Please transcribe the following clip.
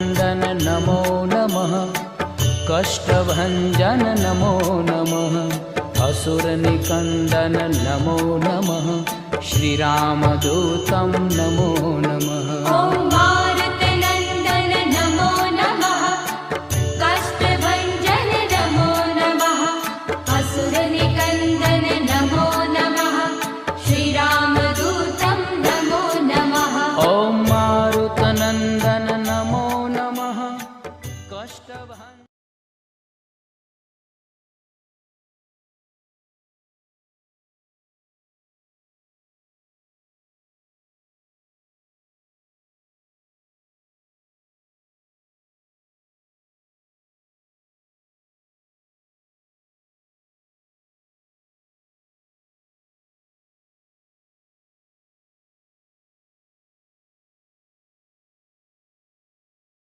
नन्दन नमो नमः, कष्टभञ्जन नमो नमः, असुरनिकन्दन नमो नमः, श्रीरामदूतं नमो नमः। ॐ मारुतनन्दन नमो नमः, कष्टभञ्जन नमो नमः, असुरनिकन्दन नमो नमः, श्रीरामदूतं नमो नमः। ॐ मारुतनन्दन नमो नमः, कष्टभञ्जन